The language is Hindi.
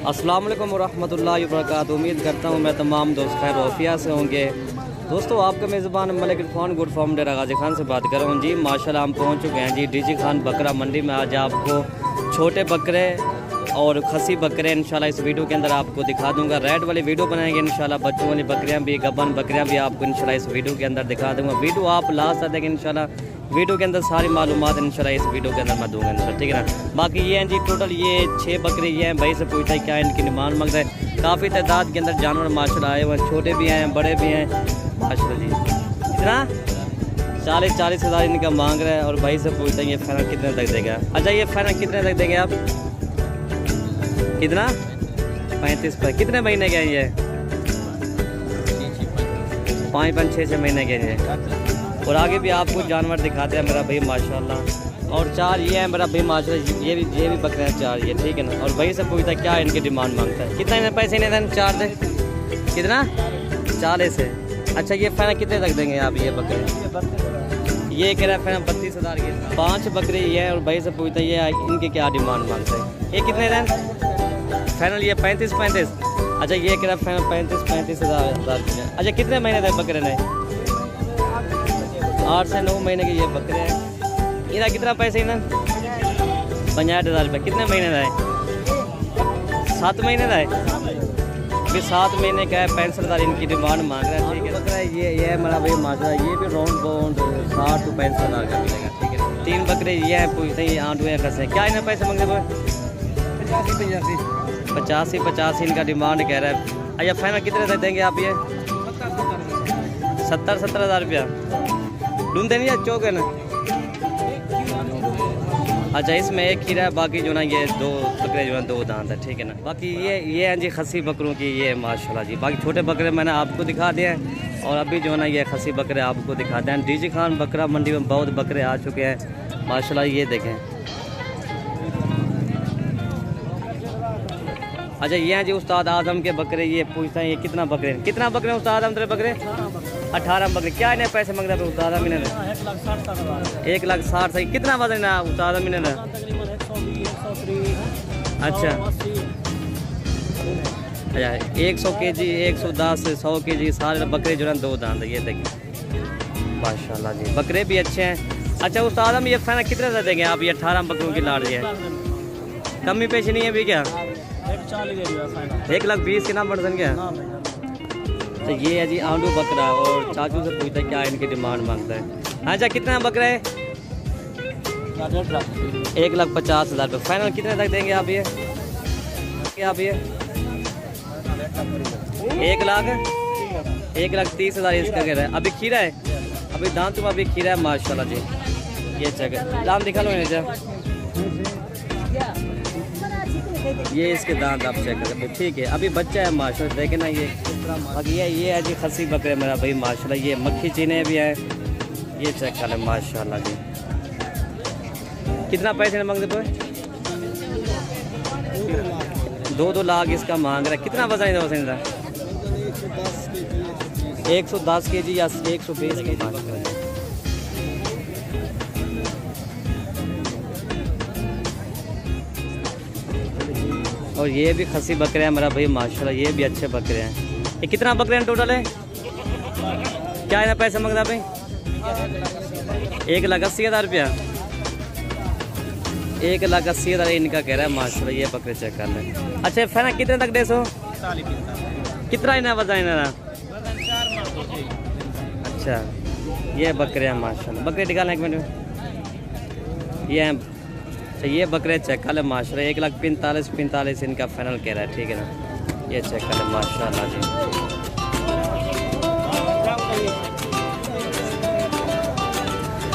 अस्सलाम वालेकुम रहमतुल्लाहि व बरकातुहू। उम्मीद करता हूँ मैं तमाम दोस्त खैर वफ़िया से होंगे। दोस्तों आपका मेज़बान मलिक इरफान गुड फार्म डेरा गाजी खान से बात कर रहा हूँ जी। माशाल्लाह हम पहुँच चुके हैं जी डीजी खान बकरा मंडी में। आज आपको छोटे बकरे और खसी बकरे इंशाल्लाह इस वीडियो के अंदर आपको दिखा दूंगा। रेड वाली वीडियो बनाएंगे इंशाल्लाह। बच्चों वाली बकरियां भी, गबन बकरियां भी आपको इंशाल्लाह इस वीडियो के अंदर दिखा दूंगा। वीडियो आप लास्ट तक देखें इंशाल्लाह। वीडियो के अंदर सारी मालूमात इंशाल्लाह इस वीडियो के अंदर मैं दूंगा इंशाल्लाह, ठीक है ना। बाकी ये हैं जी टोटल ये 6 बकरे ये हैं। भाई से पूछता है क्या इनकी डिमांड मांगता है। काफ़ी तादाद के अंदर जानवर माशाल्लाह आए हुए हैं, छोटे भी हैं बड़े भी हैं माशाल्लाह जी। इतना 40 हज़ार इनका मांग रहा है और भाई से पूछता है ये फाइनल कितने तक देगा। अच्छा ये फाइनल कितने तक देंगे आप? कितना? 35 पर। कितने महीने के हैं ये? 5 6 महीने के हैं। और आगे भी आपको जानवर दिखाते हैं मेरा भाई माशाल्लाह। और 4 ये हैं मेरा भाई माशाल्लाह। ये भी बकरे हैं 4 ये, ठीक है ना। और भाई से पूछता है क्या इनकी डिमांड मांगता है। कितना इन्हें पैसे नहीं दें? 4 से कितना? 40 से। अच्छा ये फाइनल कितने तक देंगे आप ये बकरे? ये कह रहा है फाइनल 32 हज़ार के। 5 बकरे ये हैं और भाई से पूछता है ये इनकी क्या डिमांड मांगते हैं। ये कितने दें फाइनल? ये 35। अच्छा ये कह रहा है फाइनल 35 हज़ार। अच्छा कितने महीने तक बकरे ने? 8 से 9 महीने के ये बकरे हैं। इन्हें कितना पैसे इन्हें? 65 हज़ार रुपये। कितने महीने का है? 7 महीने का है। फिर 7 महीने का है। 65 हज़ार इनकी डिमांड मांग रहा है, ठीक है। बकरा ये है मेरा भाई माशाल्लाह। ये भी राउंड बाउंड 60 से 65 हज़ार का मिलेगा, ठीक है। 3 बकरे ये हैं पूछते हैं ये आंटू हैं कैसे। क्या इन्हें पैसे मांगते हैं? 85 इनका डिमांड कह रहा है। अच्छा फाइनल कितने तक देंगे आप ये? 70 हज़ार रुपया। ढूंढते नहीं चौक है ना। अच्छा इसमें एक खीरा है, बाकी जो ना ये 2 बकरे जो है 2 दांत है, ठीक है ना। बाकी ये हैं जी खसी बकरों की ये माशाल्लाह जी। बाकी छोटे बकरे मैंने आपको दिखा दिए हैं और अभी जो है ना ये खसी बकरे आपको दिखाते हैं। डीजी खान बकरा मंडी में बहुत बकरे आ चुके हैं माशाल्लाह। ये देखें। अच्छा ये हैं जी उस्ताद आजम के बकरे। ये पूछते हैं ये कितना बकरे हैं? कितना बकरे हैं उस्ताद आजम तेरे बकरे? 18 बकरे। क्या इन्हें पैसे मांग रहे हैं उस्ताद आजम? 1,60,000 सही। कितना वजन है उस्ताद आजम इन्हें? अच्छा 100 kg 110 100 kg सारे बकरे जो है 2 दांत है। ये देखिए माशाल्लाह जी बकरे भी अच्छे हैं। अच्छा उस्ताद आजम ये फाइनल कितने दे देंगे आप? ये 18 बकरों की लाड़ है। कमी पेशी नहीं है भी क्या? 1,20,000 के नाम बढ़ क्या? तो ये है जी आंडू बकरा। और चाचू से पूछता है क्या इनकी डिमांड मांगता है। अच्छा कितना बकरा है? 1,50,000 रुपये। फाइनल कितने तक देंगे आप ये? 1,30,000 इसका कह रहा है। अभी खीरा है, अभी दांत में अभी खीरा है माशाल्लाह जी। ये चेक दाम दिखा लो ये इसके दांत आप चेक करें, ठीक है। अभी बच्चा है माशाल्लाह, देखे ना ये। बाकी ये है जी खसी बकरे मेरा भाई माशाल्लाह। ये मक्खी चीने भी हैं। ये चेक कर लें माशाल्लाह जी। कितना पैसे मांगते तो? 2 लाख इसका मांग रहा है। कितना वजन है? 110 kg या 120 kg। और ये भी खसी बकरे हैं मेरा भाई माशाल्लाह। ये भी अच्छे बकरे हैं। ये कितना बकरे हैं टोटल है? क्या है पैसे मांगता भाई? 1,80,000 रुपया। 1,80,000 इनका कह रहा है माशाल्लाह। ये बकरे चेक कर लें। अच्छा फाइनल कितने तक दे सो? कितना इन्हें वजन इन्हें? अच्छा ये बकरे हैं माशाल्लाह। बकरे निकालना 1 मिनट। ये हैं। अच्छा ये बकरे चेक कर ले माशाल्लाह। 1,45,000 इनका फाइनल कह रहा है, ठीक है ना। ये चेक कर ले माशाल्लाह जी।